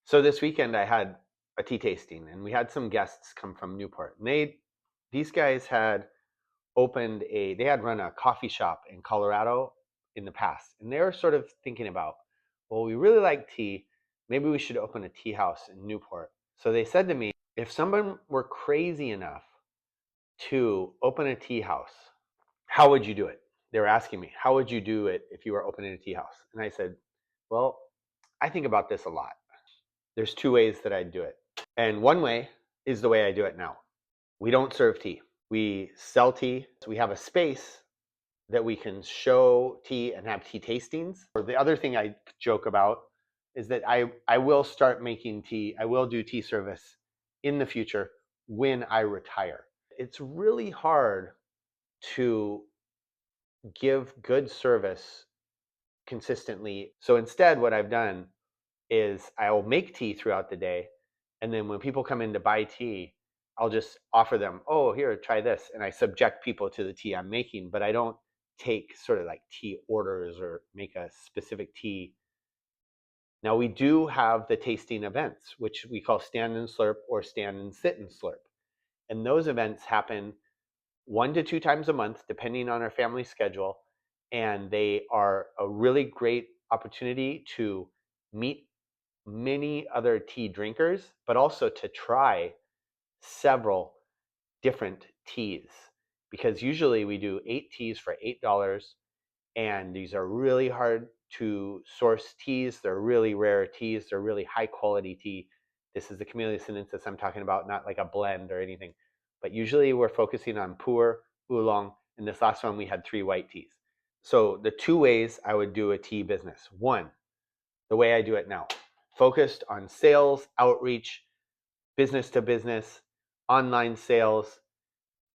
So this weekend I had a tea tasting, and we had some guests come from Newport. And these guys had they had run a coffee shop in Colorado in the past, and they were sort of thinking about, well, we really like tea. Maybe we should open a tea house in Newport. So they said to me, if someone were crazy enough to open a tea house, how would you do it? They were asking me, how would you do it if you were opening a tea house? And I said, well, I think about this a lot. There's two ways that I'd do it. And one way is the way I do it now. We don't serve tea. We sell tea. So we have a space that we can show tea and have tea tastings. Or the other thing I joke about is that I will start making tea. I will do tea service in the future when I retire. It's really hard to give good service consistently. So instead, what I've done is I'll make tea throughout the day. And then when people come in to buy tea, I'll just offer them, oh, here, try this. And I subject people to the tea I'm making, but I don't take sort of like tea orders or make a specific tea. Now, we do have the tasting events, which we call stand and slurp or stand and sit and slurp. And those events happen 1 to 2 times a month, depending on our family schedule. And they are a really great opportunity to meet many other tea drinkers, but also to try several different teas. Because usually we do 8 teas for $8, and these are really hard to source teas. They're really rare teas. They're really high quality tea. This is the Camellia sinensis I'm talking about, not like a blend or anything. But usually we're focusing on pu'er, oolong, and this last one we had 3 white teas. So the two ways I would do a tea business. One, the way I do it now, focused on sales, outreach, business to business, online sales,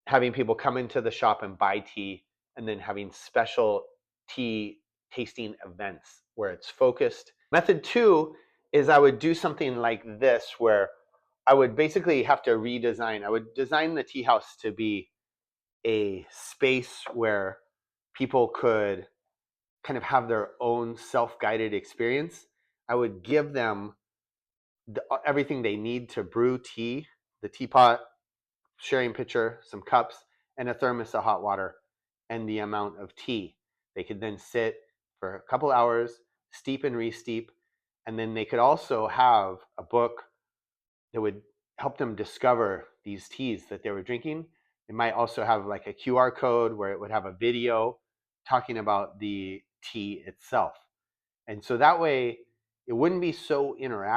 having people come into the shop and buy tea, and then having special tea tasting events where it's focused. Method two is I would do something like this, where I would basically have to redesign. I would design the tea house to be a space where people could kind of have their own self-guided experience. I would give them everything they need to brew tea, the teapot, sharing pitcher, some cups, and a thermos of hot water, and the amount of tea. They could then sit for a couple hours, steep and re-steep, and then they could also have a book that would help them discover these teas that they were drinking. It might also have like a QR code where it would have a video talking about the tea itself. And so that way, it wouldn't be so interactive.